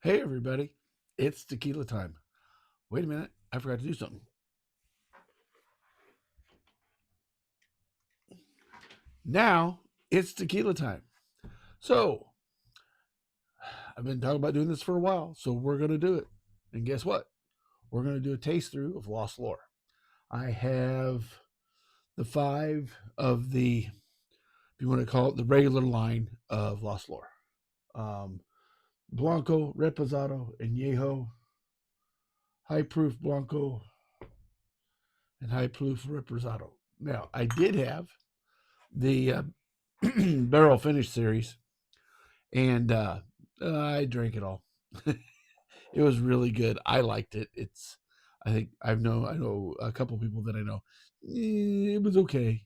Hey, everybody. It's tequila time. Wait a minute. I forgot to do something. Now it's tequila time. So I've been talking about doing this for a while. So we're going to do it. And guess what? We're going to do a taste through of Lost Lore. I have the five of the, if you want to call it, the regular line of Lost Lore. Um, Blanco, Reposado, Añejo, High Proof Blanco, and High Proof Reposado. Now, I did have the barrel finish series, and I drank it all. It was really good. I liked it. I think I know a couple people that I know. It was okay,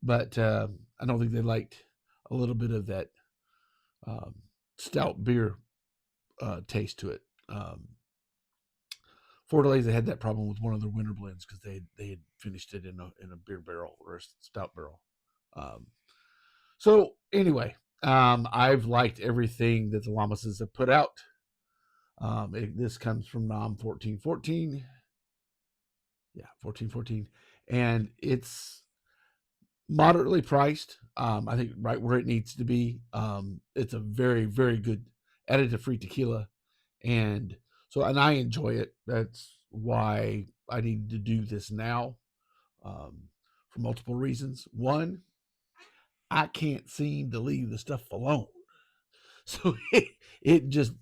but I don't think they liked a little bit of that um, stout beer taste to it. Fort Delays, they had that problem with one of their winter blends because they had finished it in a beer barrel or a stout barrel. Um, so anyway, I've liked everything that the Lamases have put out. This comes from Nom 1414. Yeah, 1414. And it's moderately priced. I think right where it needs to be. It's a very, very good additive free tequila. And I enjoy it. That's why I need to do this now um, for multiple reasons. One, I can't seem to leave the stuff alone. So it just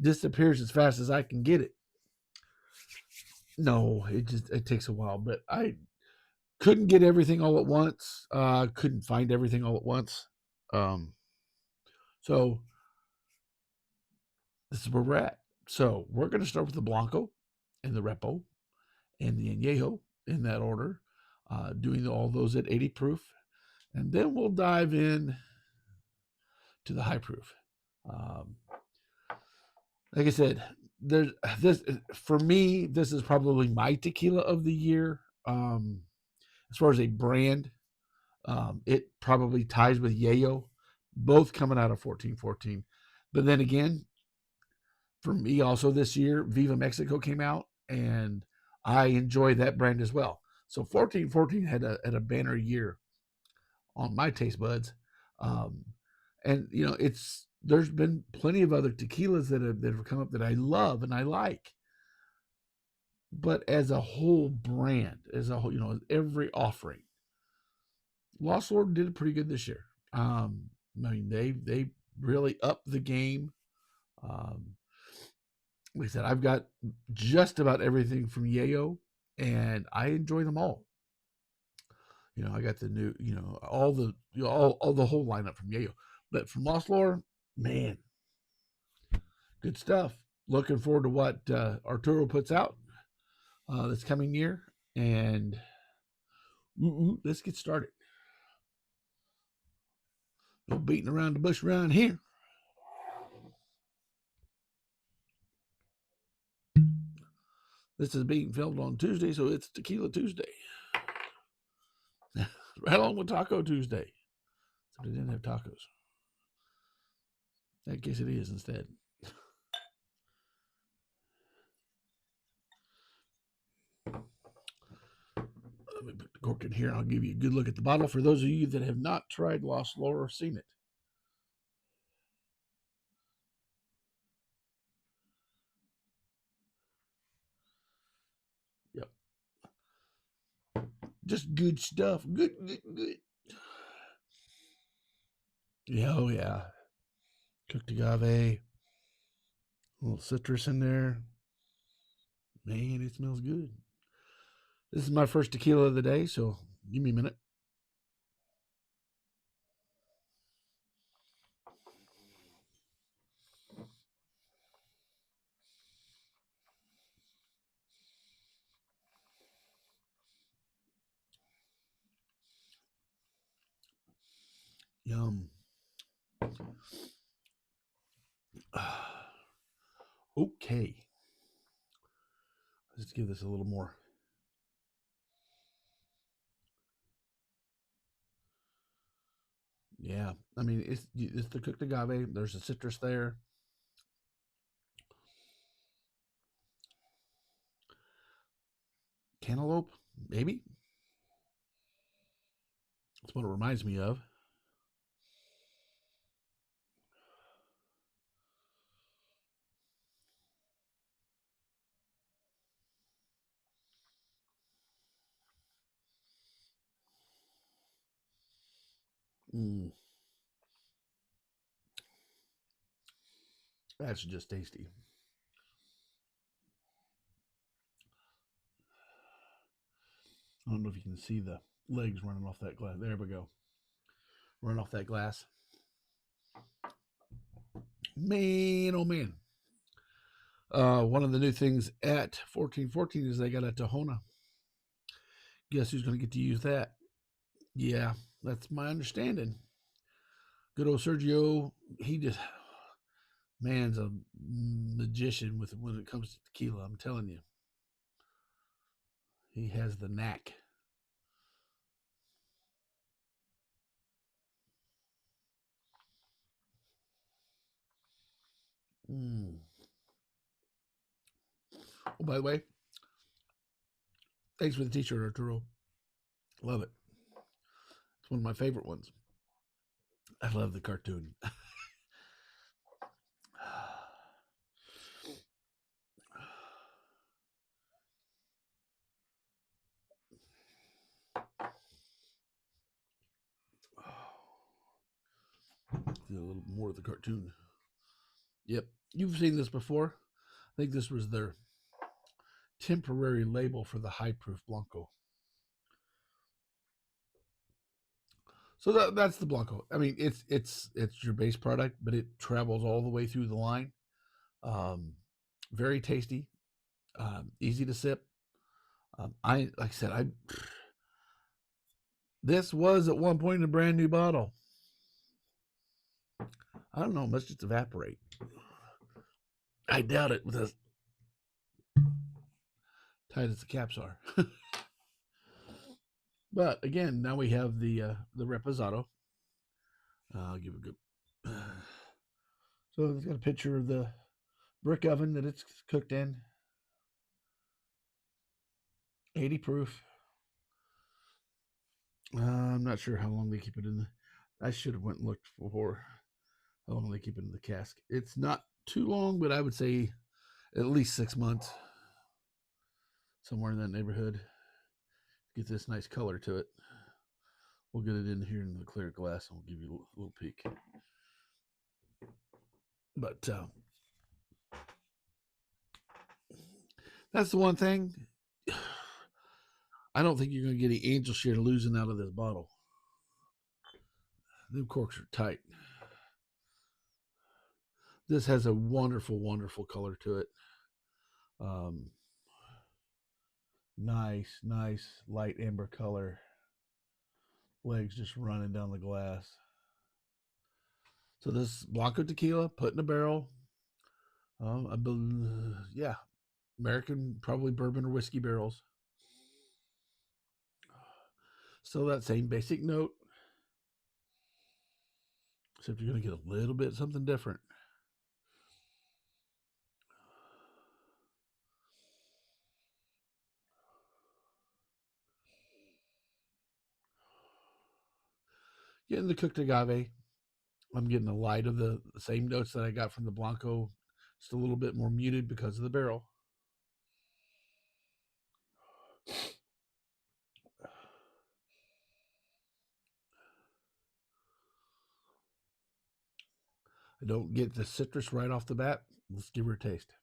disappears as fast as I can get it. No, it takes a while, but I couldn't get everything all at once. Couldn't find everything all at once. Um, so this is where we're at. So we're going to start with the Blanco and the Repo and the Añejo in that order, doing all those at 80 proof, and then we'll dive in to the high proof. Um, like I said, there's this for me. This is probably my tequila of the year. As far as a brand, it probably ties with Yayo, both coming out of 1414. But then again, for me also this year, Viva Mexico came out, and I enjoy that brand as well. So 1414 had a banner year on my taste buds, um, and it's there's been plenty of other tequilas that have come up that I love and I like, but as a whole brand, as a whole, every offering, Lost Lord did pretty good this year. I mean, they really upped the game. Um, like I said, I've got just about everything from Yayo, and I enjoy them all. I got the new, all the all the whole lineup from Yayo, but from Lost Lore, man, good stuff. Looking forward to what Arturo puts out this coming year, and let's get started. No beating around the bush around here. This is being filmed on Tuesday, so it's Tequila Tuesday. Right along with Taco Tuesday. So they didn't have tacos. I guess it is instead. Let me put the cork in here. I'll give you a good look at the bottle for those of you that have not tried Lost Lore or seen it. Yep. Just good stuff. Good, good, good. Yeah, oh yeah. Cooked agave. A little citrus in there. Man, it smells good. This is my first tequila of the day, so give me a minute. Yum. Okay. Let's give this a little more. Yeah, I mean it's the cooked agave. There's a citrus there. cantaloupe, maybe. That's what it reminds me of. Mm, that's just tasty. I don't know if you can see the legs running off that glass. There we go. Running off that glass. Man, oh man. One of the new things at 1414 is they got a Tahona. Guess who's going to get to use that? Yeah, that's my understanding. Good old Sergio, he just, man's a magician with when it comes to tequila. I'm telling you, he has the knack. Mm. Oh, by the way, thanks for the T-shirt, Arturo. Love it. It's one of my favorite ones. I love the cartoon. Feel a little more of the cartoon. Yep, you've seen this before. I think this was their temporary label for the high proof Blanco. So that's the Blanco. I mean, it's your base product, but it travels all the way through the line. Um, very tasty, easy to sip. I like I said, I this was at one point a brand new bottle. I don't know, it must just evaporate. I doubt it with as tight as the caps are. But again, now we have the Reposado. I'll give a good. So it's got a picture of the brick oven that it's cooked in, 80 proof. I'm not sure how long they keep it in the. I should have went and looked for how long they keep it in the cask. It's not too long, but I would say at least 6 months, somewhere in that neighborhood. Get this nice color to it. We'll get it in here in the clear glass, and we'll give you a little peek. But that's the one thing. I don't think you're going to get any angel share losing out of this bottle. The corks are tight. This has a wonderful, wonderful color to it. Um, nice, light amber color. Legs just running down the glass. So this Blanco tequila put in a barrel. I believe, yeah, American probably bourbon or whiskey barrels. Still that same basic note, except you're going to get a little bit something different. Getting the cooked agave. I'm getting a light of the same notes that I got from the Blanco, just a little bit more muted because of the barrel. I don't get the citrus right off the bat. Let's give her a taste.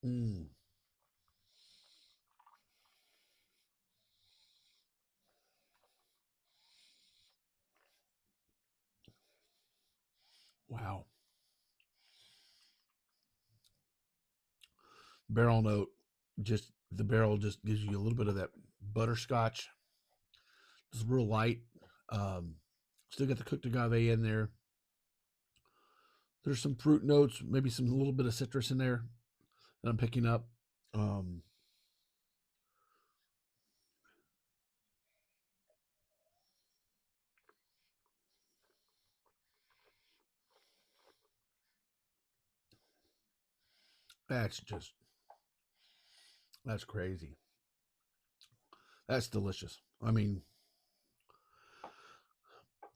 Mm. Wow. Barrel note, just the barrel just gives you a little bit of that butterscotch. It's real light. Um, Still got the cooked agave in there. There's some fruit notes, maybe some a little bit of citrus in there that I'm picking up. Um, That's just that's crazy. That's delicious. I mean,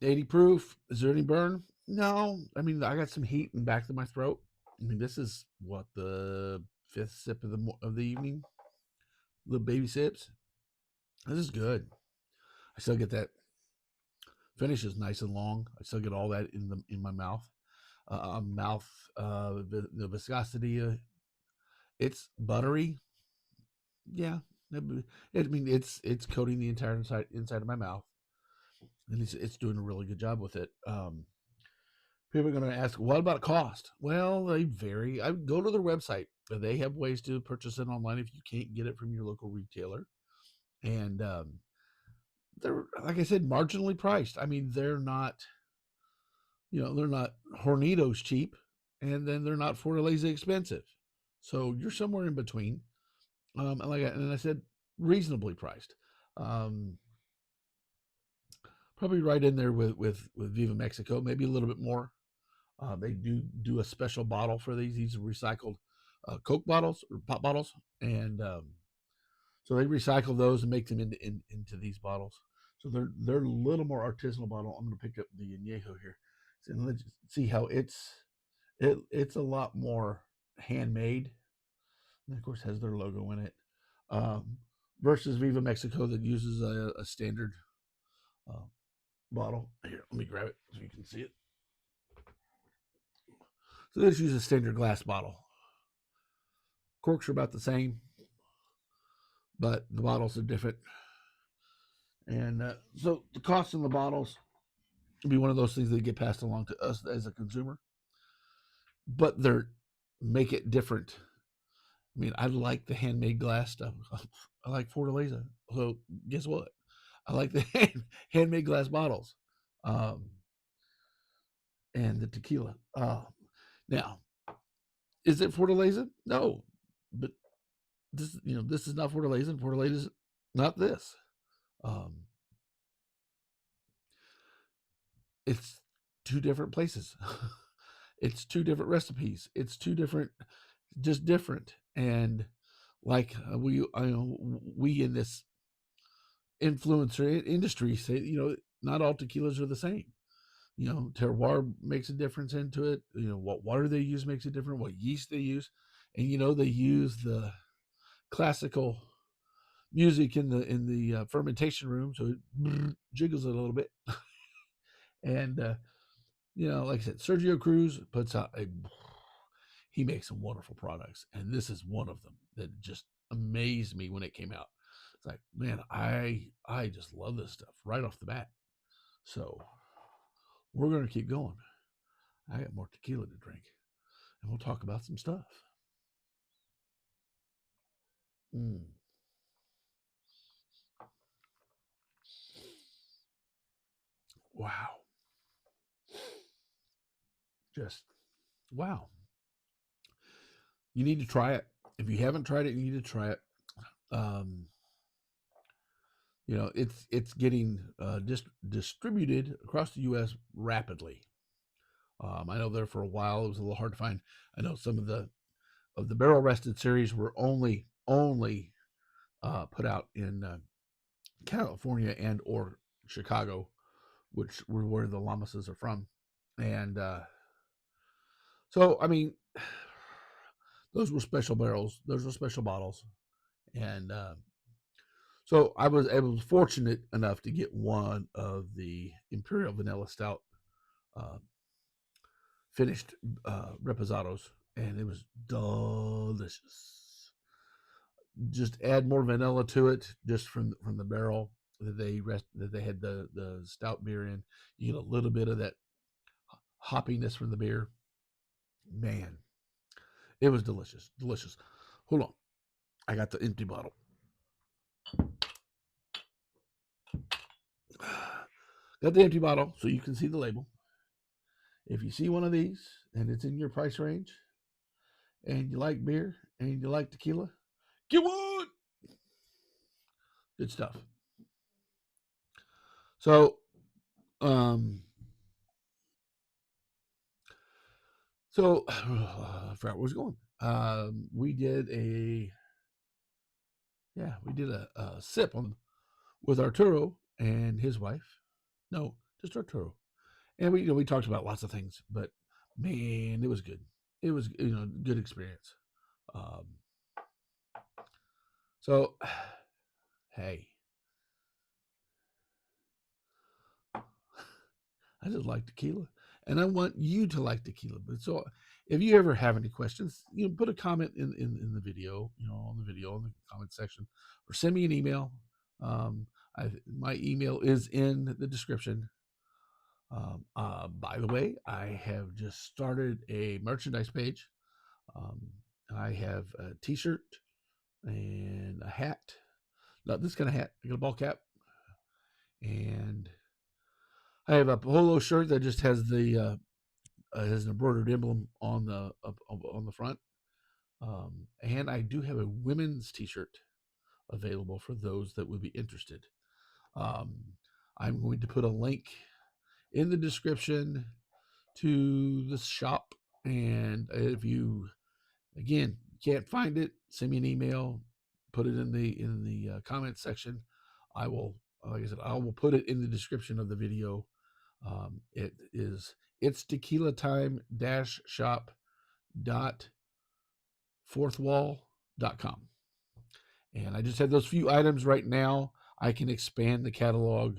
80 proof. Is there any burn? No. I mean, I got some heat in the back of my throat. I mean, this is what the fifth sip of the evening. Little baby sips. This is good. I still get that finish is nice and long. I still get all that in my mouth. Mouth. The viscosity. It's buttery. Yeah. I mean, it's coating the entire inside of my mouth, and it's doing a really good job with it. People are going to ask, what about cost? Well, they vary. I go to their website. They have ways to purchase it online if you can't get it from your local retailer, and they're, like I said, marginally priced. I mean, they're not hornitos cheap, and then they're not Fortaleza expensive. So you're somewhere in between. And I said, reasonably priced. Um, Probably right in there with Viva Mexico, maybe a little bit more. They do a special bottle for these. These are recycled Coke bottles or pop bottles, and so they recycle those and make them into these bottles. So they're a little more artisanal bottle. I'm going to pick up the añejo here, and let's see how it's a lot more handmade, and of course has their logo in it. Um, Versus Viva Mexico that uses a standard uh, bottle. Here, let me grab it so you can see it. So this uses a standard glass bottle. Corks are about the same, but the bottles are different. And so the cost in the bottles will be one of those things that get passed along to us as a consumer, but they're make it different. I mean, I like the handmade glass stuff. I like Fortaleza. So guess what? I like the handmade glass bottles, um, and the tequila. Now, is it Fortaleza? No, but this is not Fortaleza. And Fortaleza is not this. Um, it's two different places. It's two different recipes. It's two different, just different. And like we in this influencer industry say, not all tequilas are the same. Terroir makes a difference into it. What water they use makes a difference. What yeast they use, and they use the classical music in the fermentation room, so it jiggles it a little bit. And like I said, Sergio Cruz puts out he makes some wonderful products, and this is one of them that just amazed me when it came out. It's like, man, I just love this stuff right off the bat. So we're gonna keep going. I got more tequila to drink, and we'll talk about some stuff. Mm, wow, just wow. You need to try it. If you haven't tried it, you need to try it. Um, it's getting distributed across the U.S. rapidly. I know there for a while it was a little hard to find. I know some of the barrel rested series were only put out in California and or Chicago, which were where the Lamases are from. And so, I mean, those were special barrels. Those were special bottles. And so I was fortunate enough to get one of the Imperial Vanilla Stout uh, finished reposados, and it was delicious. Just add more vanilla to it, just from the barrel that they had the stout beer in. You get a little bit of that hoppiness from the beer. Man, it was delicious, delicious. Hold on, I got the empty bottle. Got the empty bottle so you can see the label. If you see one of these and it's in your price range, and you like beer and you like tequila, get one. Good stuff. So, um, I forgot where I was going. We did a sip on with Arturo and his wife. No, just Arturo. And we talked about lots of things, but man, it was good. It was good experience. Um, so hey, I just like tequila, and I want you to like tequila. But so, if you ever have any questions, put a comment in the video, on the video in the comment section, or send me an email. Um, my email is in the description. By the way, I have just started a merchandise page. Um, I have a T-shirt and a hat. Not this kind of hat. I got a ball cap, and I have a polo shirt that just has has an embroidered emblem on the front. And I do have a women's T-shirt available for those that would be interested. Um, I'm going to put a link in the description to the shop, and if you again can't find it, send me an email, put it in the comment section. I will, like I said, I will put it in the description of the video. It's tequila time shop dot fourthwall.com. And I just have those few items right now. I can expand the catalog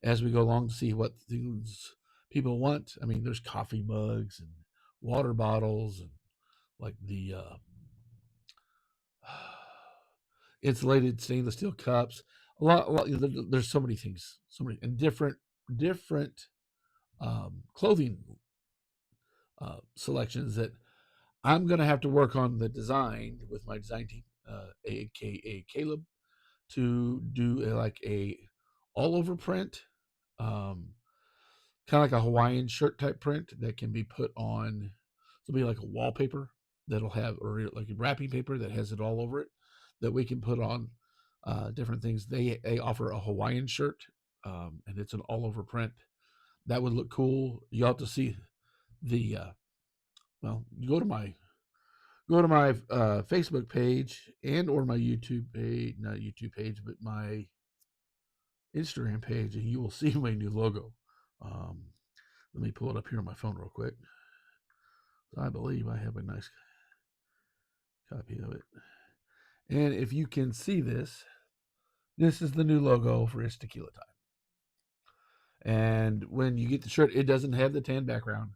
as we go along to see what things people want. I mean, there's coffee mugs and water bottles and like the insulated stainless steel cups. There's so many things, so many and different clothing selections that I'm going to have to work on the design with my design team, aka Caleb, to do like a all over print, um, kind of like a Hawaiian shirt type print that can be put on. It'll be like a wallpaper that'll have, or like a wrapping paper that has it all over it, that we can put on different things. They offer a Hawaiian shirt, and it's an all over print. That would look cool. You have to see the well. You go to my Facebook page and or my YouTube page, not YouTube page, but my Instagram page, and you will see my new logo. Um, Let me pull it up here on my phone real quick. I believe I have a nice copy of it. And if you can see this, this is the new logo for It's Tequila Time. And when you get the shirt, it doesn't have the tan background.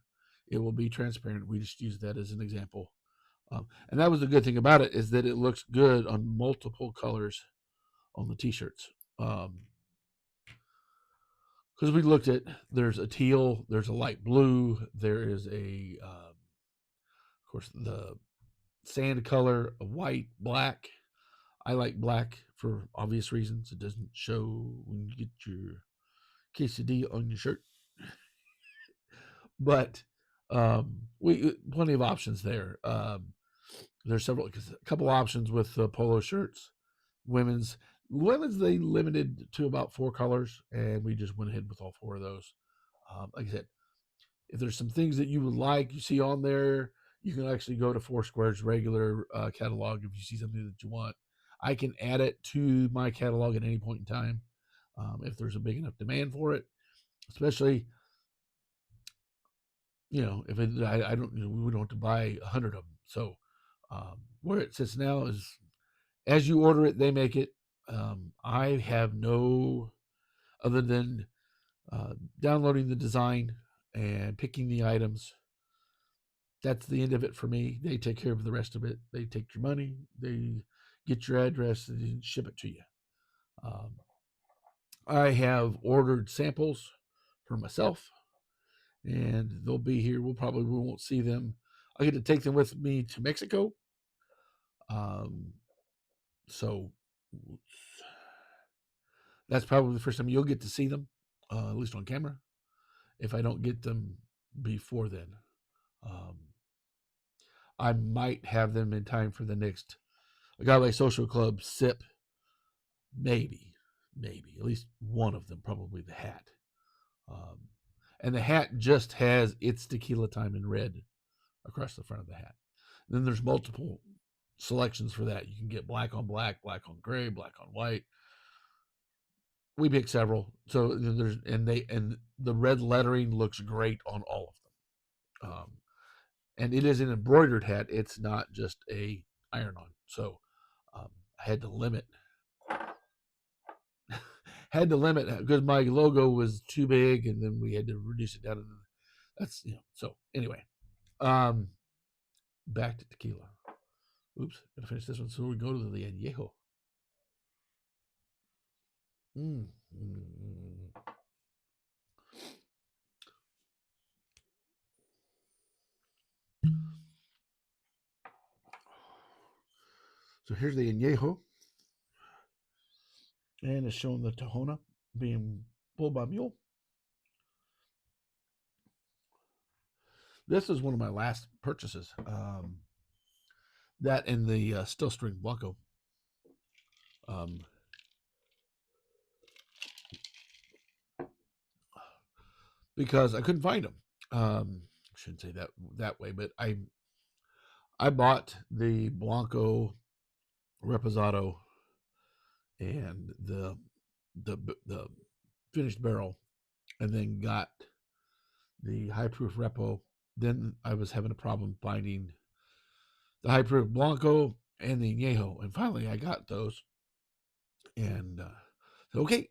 It will be transparent. We just use that as an example. And that was the good thing about it, is that it looks good on multiple colors on the t-shirts. Because we looked at, there's a teal, there's a light blue, there is of course, the sand color, a white, black. I like black for obvious reasons. It doesn't show when you get your quesadilla on your shirt. But we plenty of options there. There's a couple options with polo shirts. Women's they limited to about 4 colors, and we just went ahead with all 4 of those. Like I said, if there's some things that you would like, you see on there, you can actually go to Foursquare's regular catalog if you see something that you want. I can add it to my catalog at any point in time if there's a big enough demand for it. Especially, if I don't, we don't have to buy 100 of them. So where it sits now is, as you order it, they make it. I have no other than downloading the design and picking the items. That's the end of it for me. They take care of the rest of it. They take your money, they get your address, and ship it to you. Um, I have ordered samples for myself, and they'll be here. We won't see them. I get to take them with me to Mexico. Um, so that's probably the first time you'll get to see them, at least on camera, if I don't get them before then. Um, I might have them in time for the next Agave Social Club sip. Maybe, at least one of them, probably the hat. And the hat just has It's Tequila Time in red across the front of the hat. Then there's multiple selections for that. You can get black on gray, black on white. We picked several. So there's and the red lettering looks great on all of them. And it is an embroidered hat. It's not just a iron on. So I had to limit because my logo was too big, and then we had to reduce it down. And that's So anyway, um, back to tequila. Oops, gotta finish this one. So we go to the añejo. Mm. Mm. So here's the añejo, and it's showing the Tahona being pulled by mule. This is one of my last purchases. That and the Still String Blanco. Um, because I couldn't find them. I shouldn't say that way, but I bought the Blanco Reposado and the finished barrel, and then got the high proof Repo. Then I was having a problem finding the high proof Blanco and the Añejo, and finally I got those, and said, okay,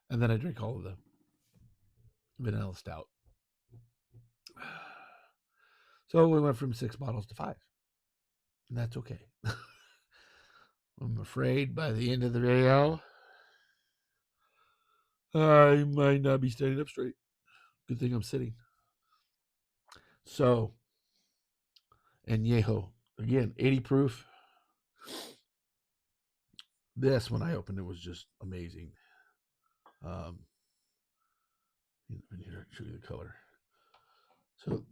and then I drank all of the vanilla stout. So we went from 6 bottles to 5, and that's okay. I'm afraid by the end of the video, I might not be standing up straight. Good thing I'm sitting. So, Añejo, again, 80 proof. This, when I opened it, was just amazing. Um, here, show you the color. So,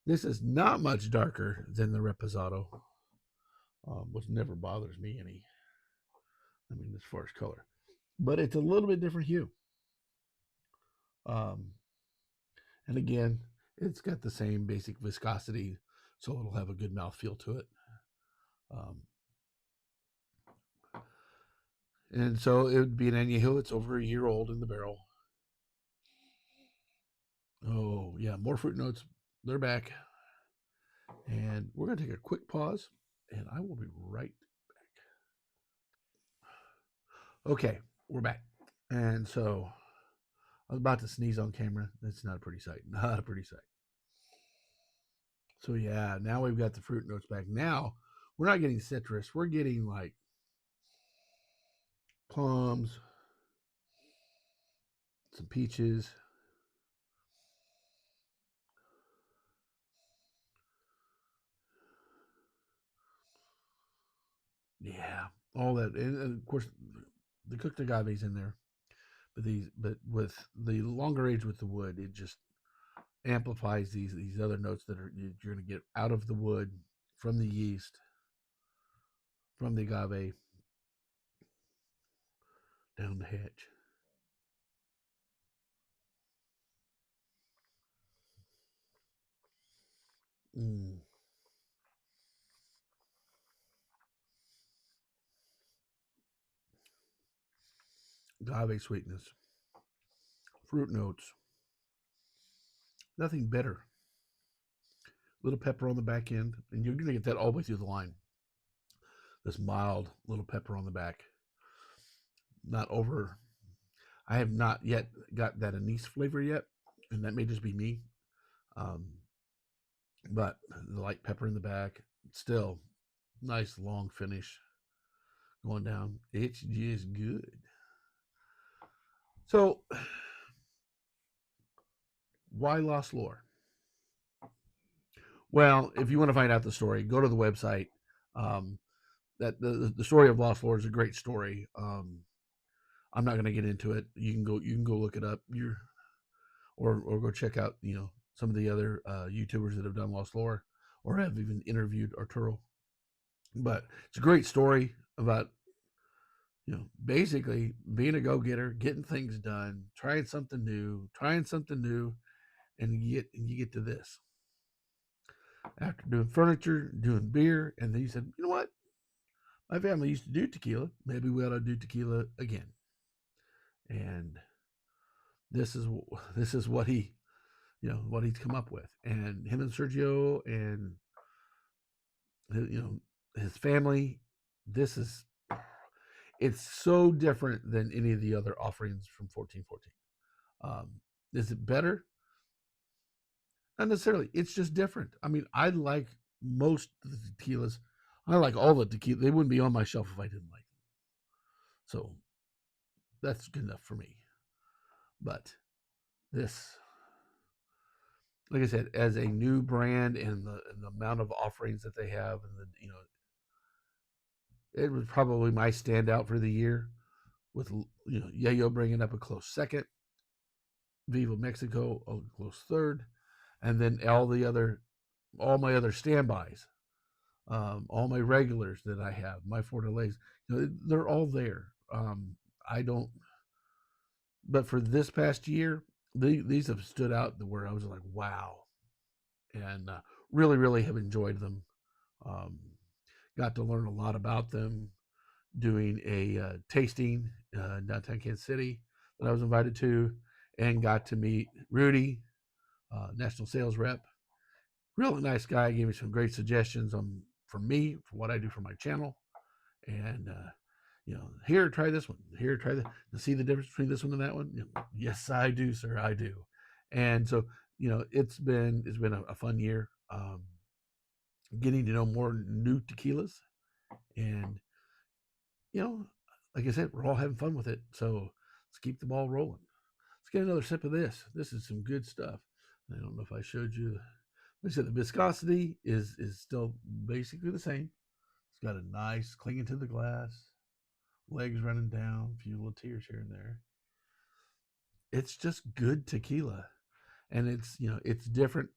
this is not much darker than the Reposado, which never bothers me any. I mean, as far as color, but it's a little bit different hue. Um, and again, it's got the same basic viscosity, so it'll have a good mouthfeel to it. Um, and so it would be an añejo. It's over a year old in the barrel. Oh yeah, more fruit notes. They're back, and we're gonna take a quick pause, and I will be right back. Okay, we're back, and so I was about to sneeze on camera. That's not a pretty sight. Not a pretty sight. So yeah, now we've got the fruit notes back. Now we're not getting citrus. We're getting like plums, some peaches. Yeah, all that, and of course the cooked agave's in there. But with the longer age with the wood, it just amplifies these other notes that you're going to get out of the wood, from the yeast, from the agave, down the hatch. Mm. Agave sweetness, fruit notes, nothing bitter. Little pepper on the back end, and you're going to get that all the way through the line. This mild little pepper on the back, not over. I have not yet got that anise flavor yet, and that may just be me. Um, but the light pepper in the back, still nice long finish going down. It's just good. So, why Lost Lore? Well, if you want to find out the story, go to the website. Um, that the story of Lost Lore is a great story. I'm not going to get into it. You can go look it up. Or go check out some of the other YouTubers that have done Lost Lore or have even interviewed Arturo. But it's a great story about basically being a go getter, getting things done, trying something new, and you get to this. after doing furniture, doing beer, and then he said, "You know what? My family used to do tequila. Maybe we ought to do tequila again." And this is this is what what he's come up with, and him and Sergio and his family. This is it's so different than any of the other offerings from 1414. Is it better? Not necessarily. It's just different. I mean, I like most of the tequilas. I like all the tequila. They wouldn't be on my shelf if I didn't like them. So that's good enough for me. But this, like I said, as a new brand and the amount of offerings that they have, and it was probably my standout for the year. With Yayo bringing up a close second, Viva Mexico a close third, and then all my other standbys, all my regulars that I have, my four delays, they're all there. I don't, but for this past year, these have stood out to where I was like, wow, and really, really have enjoyed them. Um, got to learn a lot about them doing a tasting in downtown Kansas City that I was invited to, and got to meet Rudy, national sales rep. Really nice guy. Gave me some great suggestions on for me for what I do for my channel, and here, try this one. Here, try that. To see the difference between this one and that one. Yes, I do, sir. I do. And so, it's been a fun year. Getting to know more new tequilas, and you know, like I said, we're all having fun with it. So let's keep the ball rolling. Let's get another sip of this. This is some good stuff. I don't know if I showed you. Like I said, the viscosity is still basically the same. It's got a nice clinging to the glass, legs running down, a few little tears here and there. It's just good tequila, and it's different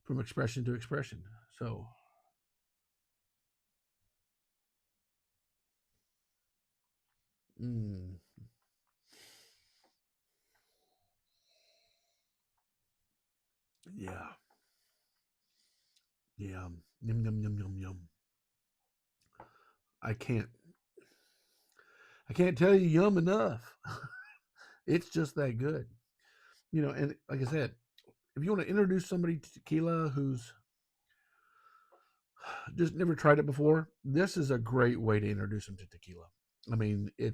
from expression to expression. So, mm, yeah, yeah, yum yum yum yum yum. I can't I can't tell you yum enough. It's just that good. And like I said, if you want to introduce somebody to tequila who's just never tried it before, this is a great way to introduce them to tequila. I mean, I'm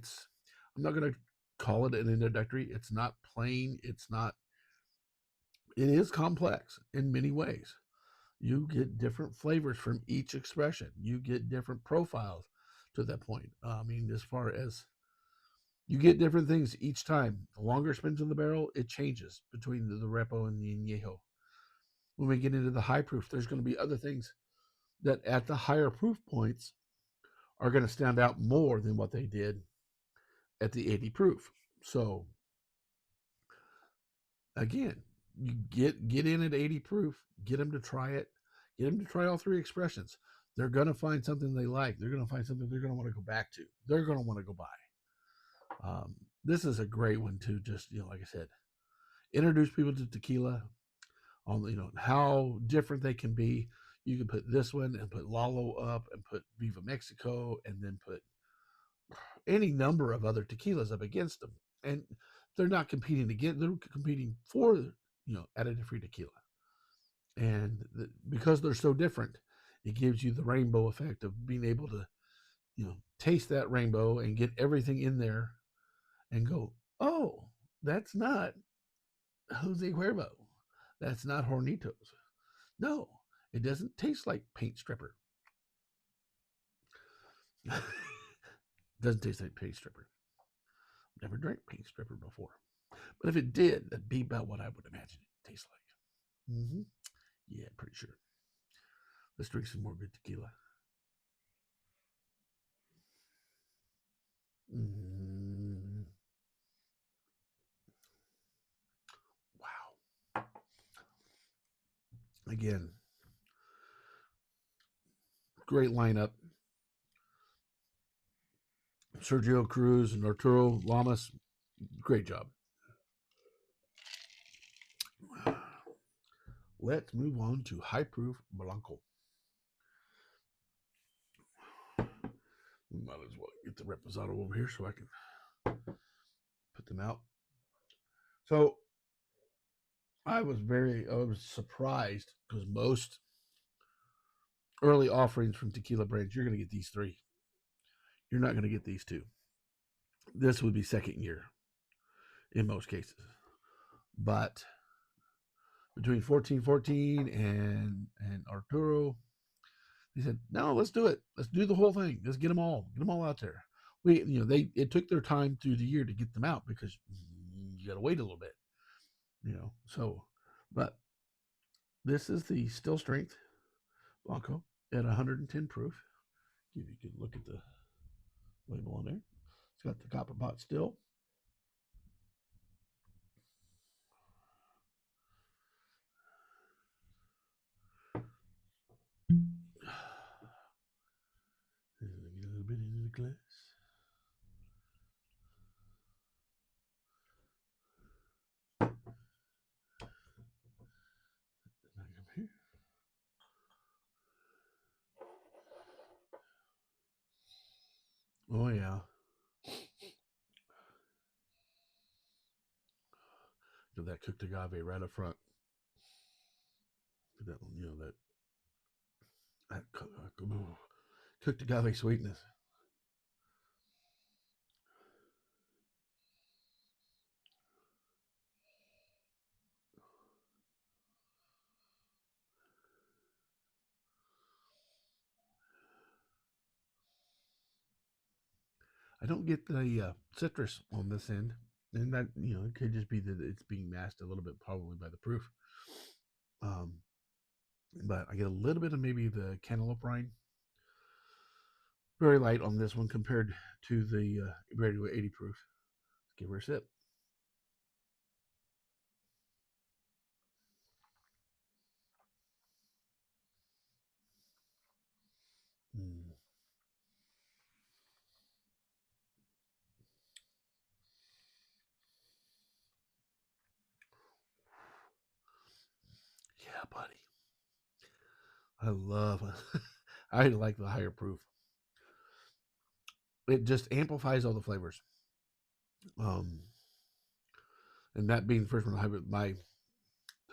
not going to call it an introductory. It's not plain. It is complex in many ways. You get different flavors from each expression. You get different profiles to that point. I mean, as far as you get different things each time. The longer it spins in the barrel, it changes between the Repo and the Añejo. When we get into the high proof, there's going to be other things that at the higher proof points are going to stand out more than what they did at the 80 proof. So again, you get in at 80 proof, get them to try it, get them to try all three expressions. They're going to find something they like. They're going to find something they're going to want to go back to. They're going to want to go buy. This is a great one to just, like I said, introduce people to tequila on how different they can be. You can put this one and put Lalo up and put Viva Mexico and then put any number of other tequilas up against them, and they're not competing again. They're competing for additive free tequila, and because they're so different, it gives you the rainbow effect of being able to taste that rainbow and get everything in there and go, oh, that's not Jose Cuervo, that's not Hornitos. No, it doesn't taste like paint stripper. Doesn't taste like paint stripper. Never drank paint stripper before. But if it did, that'd be about what I would imagine it tastes like. Mm-hmm. Yeah, pretty sure. Let's drink some more good tequila. Mm, wow. Again, great lineup. Sergio Cruz and Arturo Lamas, great job. let's move on to high proof Blanco. Might as well get the Reposado over here so I can put them out. So I was surprised because most early offerings from tequila brands, you're going to get these three. You're not going to get these two. This would be second year in most cases. But between 1414 and Arturo, he said, "No, let's do it. Let's do the whole thing. Let's get them all. Get them all out there." It took their time through the year to get them out because you got to wait a little bit, So, but this is the still strength Blanco at 110 proof. Give you a good look at the label on there. It's got the copper pot still. Get a little bit into the glass. Back up here. Oh yeah. Got that cooked agave right up front. That that cooked agave sweetness. I don't get the citrus on this end, and that it could just be that it's being masked a little bit, probably by the proof. Um, but I get a little bit of maybe the cantaloupe rind. Very light on this one compared to the regular 80 proof. Let's give her a sip. Mm. Yeah, buddy. I love. I like the higher proof. It just amplifies all the flavors. Um, and that being the first one, my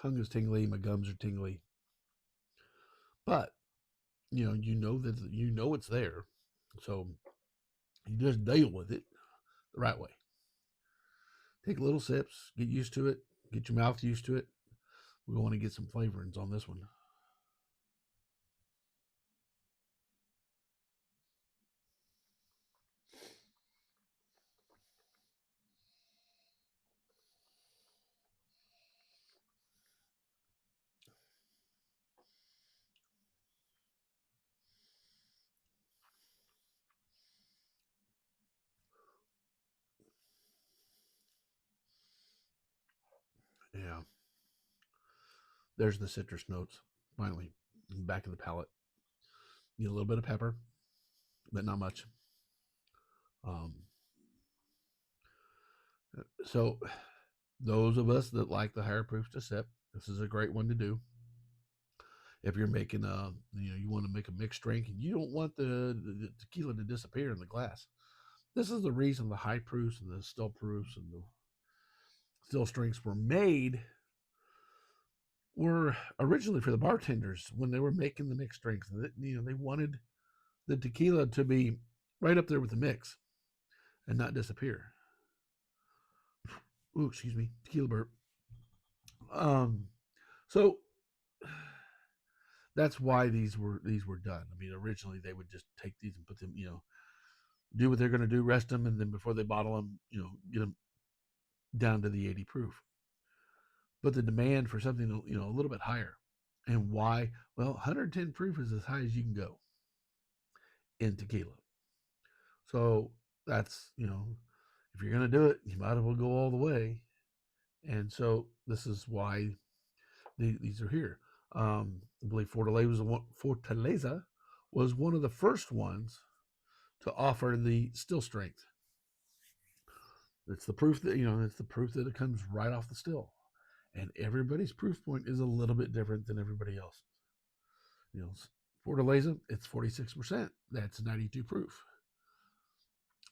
tongue is tingly, my gums are tingly, but you know it's there, so you just deal with it the right way. Take little sips, get used to it, get your mouth used to it. We want to get some flavorings on this one. Yeah, there's the citrus notes finally back of the palate. Get a little bit of pepper, but not much. Um, so those of us that like the higher proofs to sip, this is a great one to do. If you're making you want to make a mixed drink and you don't want the tequila to disappear in the glass. This is the reason the high proofs and the still proofs and the still strengths were originally for the bartenders when they were making the mixed drinks. They wanted the tequila to be right up there with the mix and not disappear. Ooh, excuse me, tequila burp. Um, so that's why these were done. I mean, originally they would just take these and put them, do what they're going to do, rest them, and then before they bottle them, get them down to the 80 proof. But the demand for something, a little bit higher, and why? Well, 110 proof is as high as you can go in tequila. So that's if you're going to do it, you might as well go all the way. And so this is why these are here. I believe Fortaleza was one of the first ones to offer the still strength. It's the proof that it's the proof that it comes right off the still, and everybody's proof point is a little bit different than everybody else's. You know, Fortaleza, it's 46%. That's 92 proof.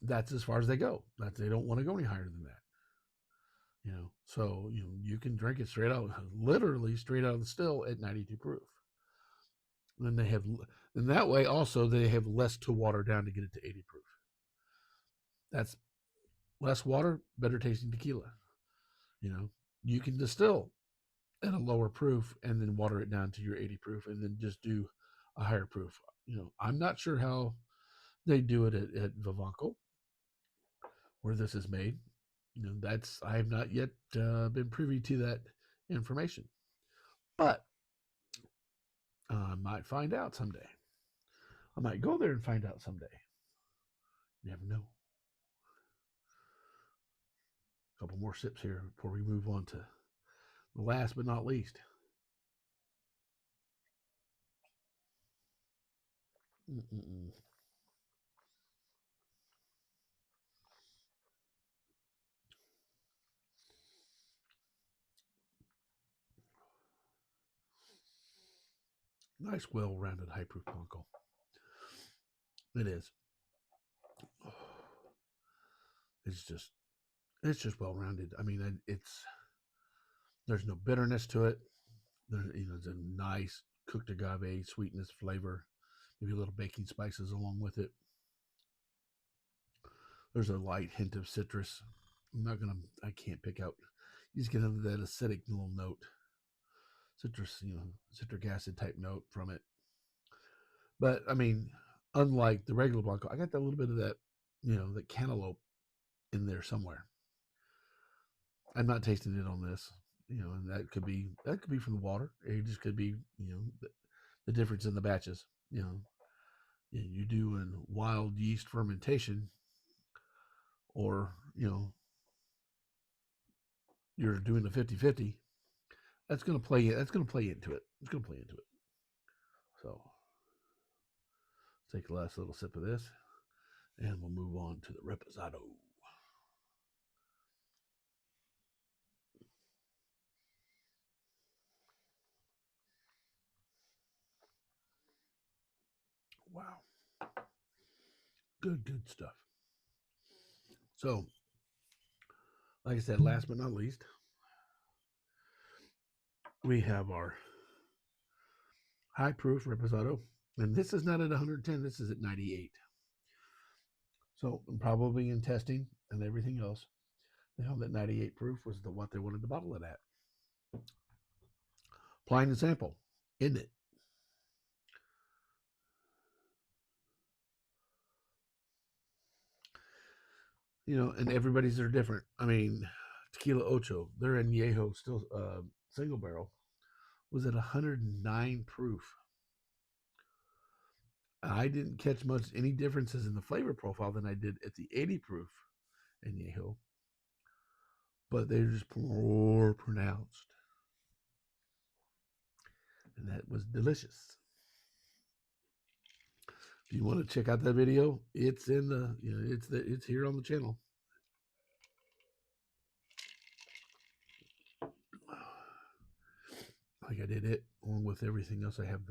That's as far as they go. That they don't want to go any higher than that. You know, so you can drink it straight out, literally straight out of the still at 92 proof. And then they have, and that way also they have less to water down to get it to 80 proof. That's less water, better tasting tequila. You know, you can distill at a lower proof and then water it down to your 80 proof and then just do a higher proof. You know, I'm not sure how they do it at Vivanco where this is made. You know, that's I have not yet been privy to that information, but I might find out someday. I might go there and find out someday. You never know. A couple more sips here before we move on to the last but not least. Mm-mm-mm. Nice, well-rounded, high-proof Blanco. It is. It's just, it's just well-rounded. I mean, it's there's no bitterness to it. It's a nice cooked agave sweetness flavor, maybe a little baking spices along with it. There's a light hint of citrus. I can't pick out. You just get into that acidic little note, citrus, citric acid type note from it. But I mean, unlike the regular Blanco, I got that little bit of that, that cantaloupe in there somewhere. I'm not tasting it on this, and that could be from the water. It just could be, the difference in the batches. You do in wild yeast fermentation, or you're doing a 50-50. That's going to play. That's going to play into it. It's going to play into it. So take the last little sip of this, and we'll move on to the reposado. Wow, good stuff. So, like I said, last but not least, we have our high proof reposado, and this is not at 110. This is at 98. So, probably in testing and everything else, they found that 98 proof was what they wanted to bottle it at. Applying the sample, isn't it? And everybody's are different. I mean, Tequila Ocho, their añejo still single barrel was at 109 proof. I didn't catch any differences in the flavor profile than I did at the 80 proof añejo, but they're just more pronounced, and that was delicious. If you want to check out that video, it's in it's here on the channel. Like I did it along with everything else I have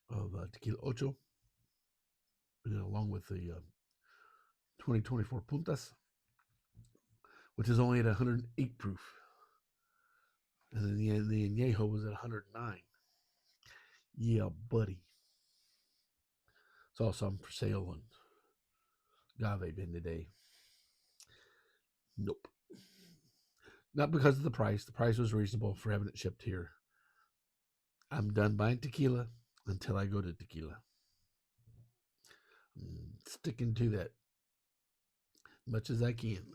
of Tequila Ocho, and then along with the 2024 Puntas, which is only at 108 proof, and then the añejo was at 109. Yeah, buddy. Saw some for sale on Agave Bin today. Nope. Not because of the price. The price was reasonable for having it shipped here. I'm done buying tequila until I go to tequila. I'm sticking to that as much as I can.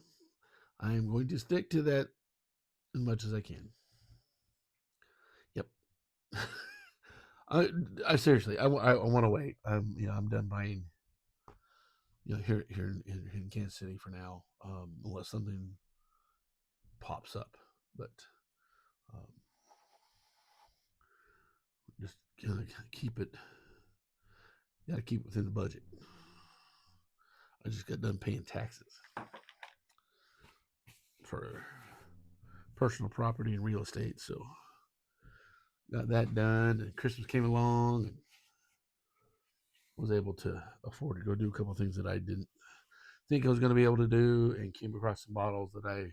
I am going to stick to that as much as I can. Yep. I seriously, I want to wait. I'm done buying. Here in Kansas City for now, unless something pops up. But um, just kind of keep it. Got to keep it within the budget. I just got done paying taxes for personal property and real estate. So got that done. And Christmas came along and was able to afford to go do a couple of things that I didn't think I was going to be able to do, and came across some bottles that I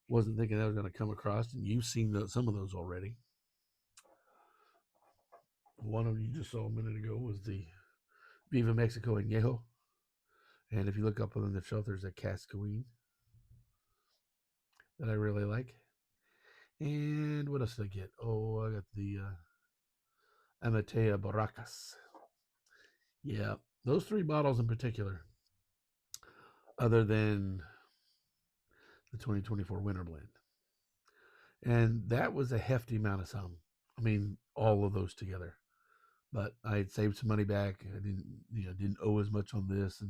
wasn't thinking I was going to come across. And you've seen some of those already. One of them you just saw a minute ago was the Viva Mexico Añejo. And if you look up on the shelf, there's a Cascaween that I really like. And what else did I get? Oh, I got the Amatea Barracas. Yeah, those three bottles in particular, other than the 2024 Winter Blend. And that was a hefty amount of some. I mean, all of those together. But I had saved some money back. I didn't owe as much on this,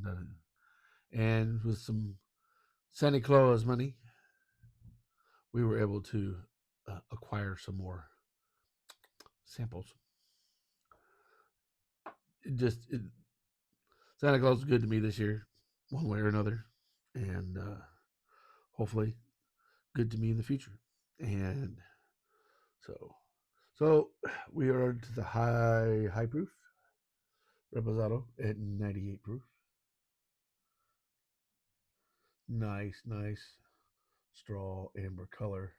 and with some Santa Claus money, we were able to acquire some more samples. Santa Claus is good to me this year, one way or another, and hopefully good to me in the future. And so we are to the high proof Reposado at 98 proof. Nice straw amber color.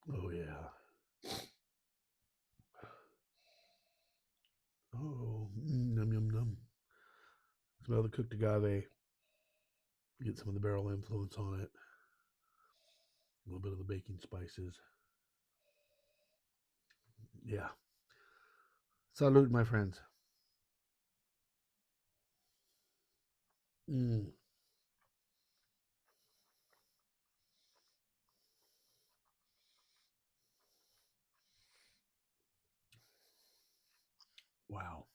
Oh yeah. Oh, num num num. Smell the cooked agave. Get some of the barrel influence on it. A little bit of the baking spices. Yeah. Salute, my friends. Mm. Wow.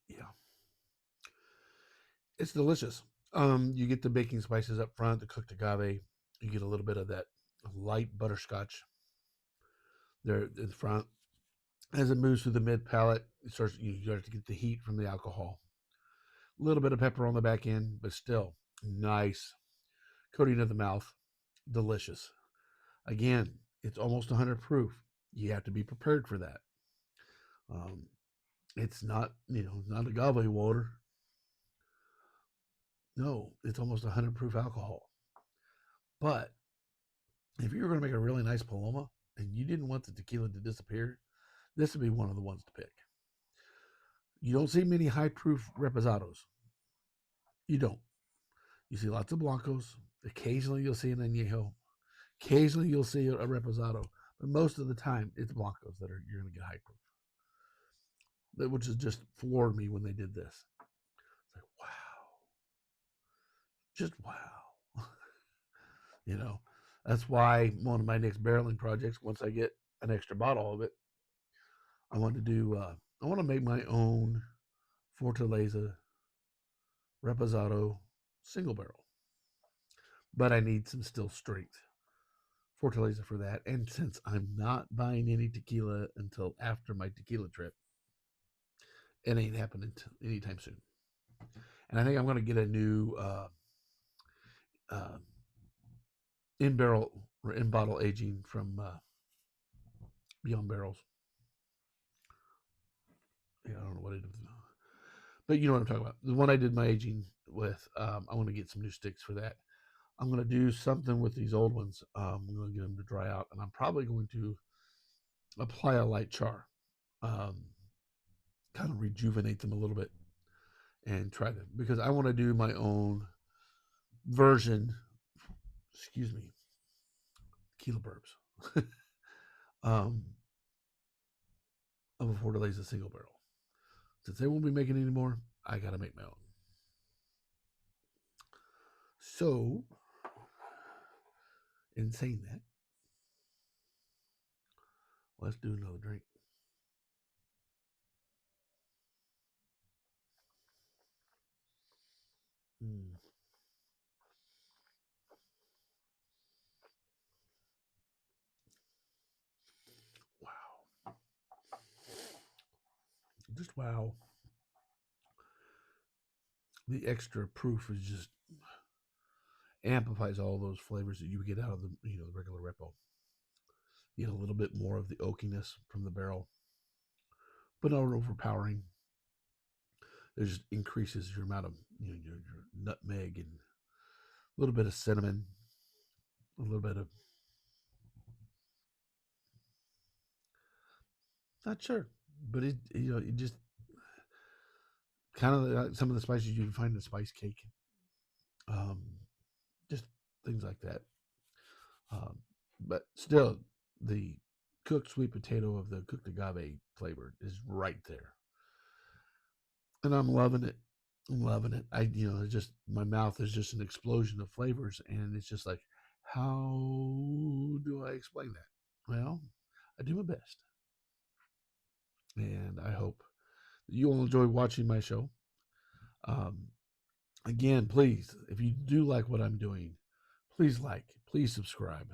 Yeah. It's delicious. You get the baking spices up front, the cooked agave. You get a little bit of that light butterscotch there in front. As it moves through the mid palate, you start to get the heat from the alcohol. A little bit of pepper on the back end, but still nice coating of the mouth. Delicious. Again, it's almost 100 proof. You have to be prepared for that. Um, it's not, not agave water. No, it's almost 100 proof alcohol. But if you were going to make a really nice Paloma and you didn't want the tequila to disappear, this would be one of the ones to pick. You don't see many high proof reposados. You don't. You see lots of blancos. Occasionally you'll see an añejo. Occasionally you'll see a reposado. But most of the time it's blancos that you're going to get high proof. Which has just floored me when they did this. It's like, wow. Just wow. That's why one of my next barreling projects, once I get an extra bottle of it, I want to make my own Fortaleza Reposado single barrel. But I need some still strength Fortaleza for that. And since I'm not buying any tequila until after my tequila trip, it ain't happening anytime soon. And I think I'm going to get a new in barrel or in bottle aging from Beyond Barrels. Yeah, I don't know what it is, but you know what I'm talking about. The one I did my aging with, I want to get some new sticks for that. I'm going to do something with these old ones. I'm going to get them to dry out, and I'm probably going to apply a light char, um, kind of rejuvenate them a little bit, and try them because I want to do my own version. Excuse me, Tequila Burbs. um, of a Fortaleza single barrel. Since they won't be making any more, I got to make my own. So, in saying that, let's do another drink. Mm. Wow. Just wow. the extra proof is just amplifies all those flavors that you would get out of the regular Repo. You get a little bit more of the oakiness from the barrel, but not overpowering. It just increases your amount of your nutmeg and a little bit of cinnamon, a little bit of not sure, but it just kind of some of the spices you can find in spice cake, um, just things like that. Um, but still, the cooked sweet potato of the cooked agave flavor is right there, and I'm loving it. I'm loving it. It's just my mouth is just an explosion of flavors, and it's just like, how do I explain that? Well, I do my best, and I hope you will enjoy watching my show. Um, Again, please, if you do like what I'm doing, please subscribe.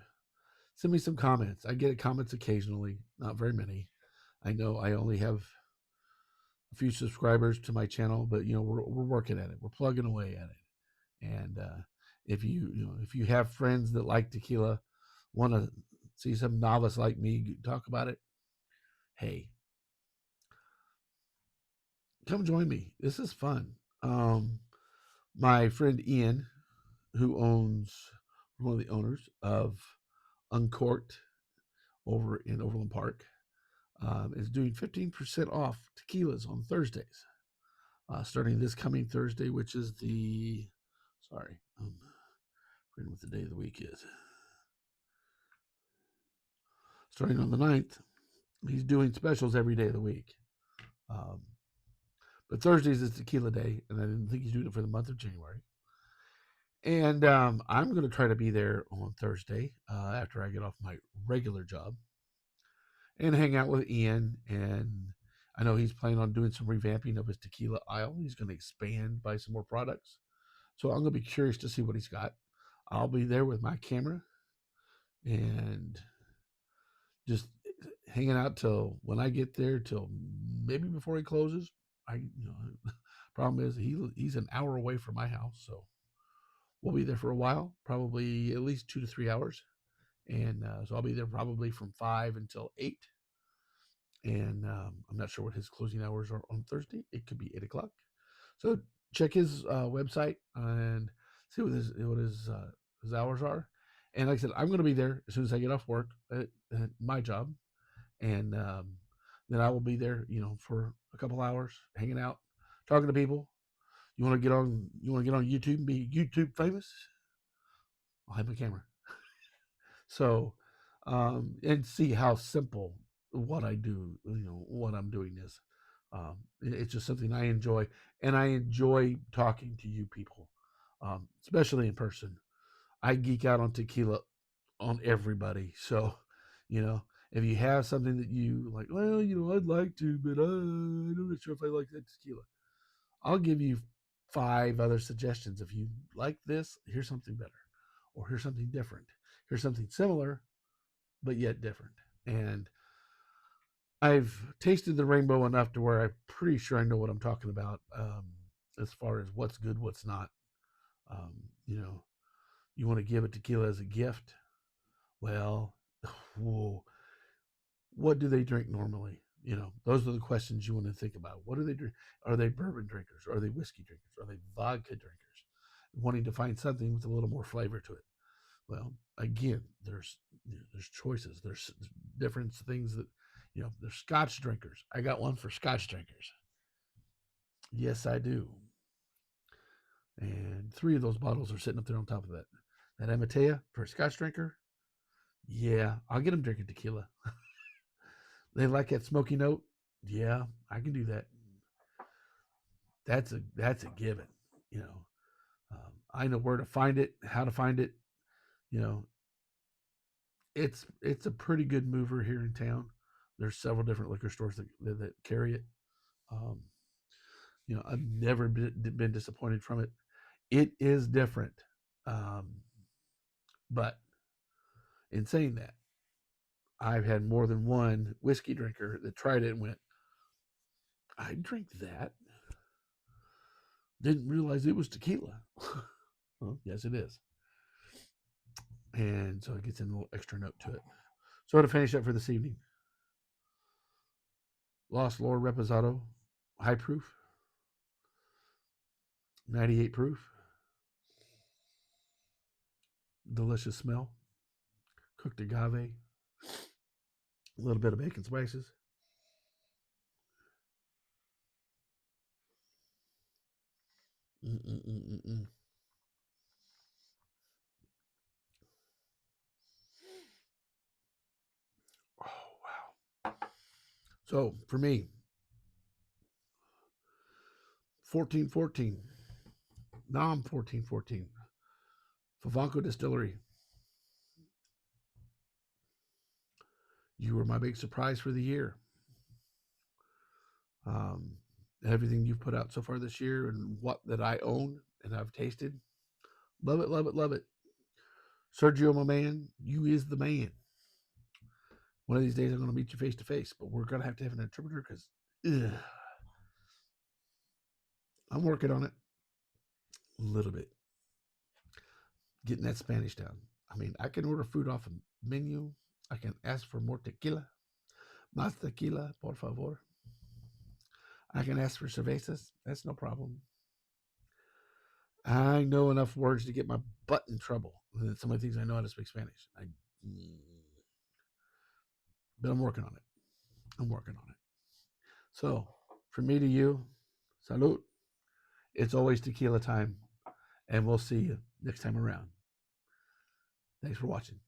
Send me some comments. I get comments occasionally, not very many. I know I only have a few subscribers to my channel, but we're working at it. We're plugging away at it. And if you have friends that like tequila, want to see some novice like me talk about it, hey, come join me. This is fun. My friend Ian, who owns one of the owners of Uncorked over in Overland Park, is doing 15% off tequilas on Thursdays, starting this coming Thursday, which is sorry, I'm forgetting what the day of the week is. Starting on the 9th, he's doing specials every day of the week. Um, but Thursdays is tequila day, and I didn't think he's doing it for the month of January. And I'm going to try to be there on Thursday after I get off my regular job and hang out with Ian. And I know he's planning on doing some revamping of his tequila aisle. He's going to expand by some more products. So I'm going to be curious to see what he's got. I'll be there with my camera and just hanging out till when I get there, till maybe before he closes. Problem is he's an hour away from my house, so we'll be there for a while, probably at least 2 to 3 hours, and so I'll be there probably from 5 until 8. And I'm not sure what his closing hours are on Thursday. It could be 8 o'clock. So check his website and see what his hours are. And like I said, I'm going to be there as soon as I get off work at my job, and then I will be there, for a couple hours, hanging out, talking to people. You want to get on? You want to get on YouTube and be YouTube famous? I'll have a camera. So, and see how simple what I do, what I'm doing is. It's just something I enjoy, and I enjoy talking to you people, especially in person. I geek out on tequila on everybody. So, you know, if you have something that you like, well, I'd like to, but I'm not sure if I like that tequila. I'll give you 5 other suggestions. If you like this, here's something better, or here's something different. Here's something similar, but yet different. And I've tasted the rainbow enough to where I'm pretty sure I know what I'm talking about, as far as what's good, what's not. Um, you know, you want to give a tequila as a gift. Well, whoa, what do they drink normally? Those are the questions you want to think about. What do they drink? Are they bourbon drinkers? Are they whiskey drinkers? Are they vodka drinkers? Wanting to find something with a little more flavor to it. Well, again, there's choices. There's different things that there's Scotch drinkers. I got one for Scotch drinkers. Yes, I do. And 3 of those bottles are sitting up there on top of that. That Amatea for a Scotch drinker. Yeah, I'll get them drinking tequila. They like that smoky note. Yeah, I can do that. That's a given. You know, I know where to find it, how to find it. You know, it's a pretty good mover here in town. There's several different liquor stores that carry it. Um, I've never been disappointed from it. It is different, um, but in saying that, I've had more than one whiskey drinker that tried it and went, "I drink that." Didn't realize it was tequila. Well, yes, it is. And so it gets a little extra note to it. So to finish up for this evening, Lost Lord Reposado, high proof, 98 proof, delicious smell, cooked agave, a little bit of bacon spices. Mm-mm-mm-mm-mm. Oh, wow. So for me, 1414, Nam 1414, Favanco Distillery. You were my big surprise for the year. Um, Everything you've put out so far this year and what that I own and I've tasted. Love it, love it, love it. Sergio, my man, you is the man. One of these days I'm going to meet you face to face, but we're going to have an interpreter because I'm working on it a little bit, getting that Spanish down. I mean, I can order food off a menu. I can ask for more tequila. Más tequila, por favor. I can ask for cervezas. That's no problem. I know enough words to get my butt in trouble. Some of the things I know how to speak Spanish. But I'm working on it. I'm working on it. So, from me to you, salud. It's always tequila time, and we'll see you next time around. Thanks for watching.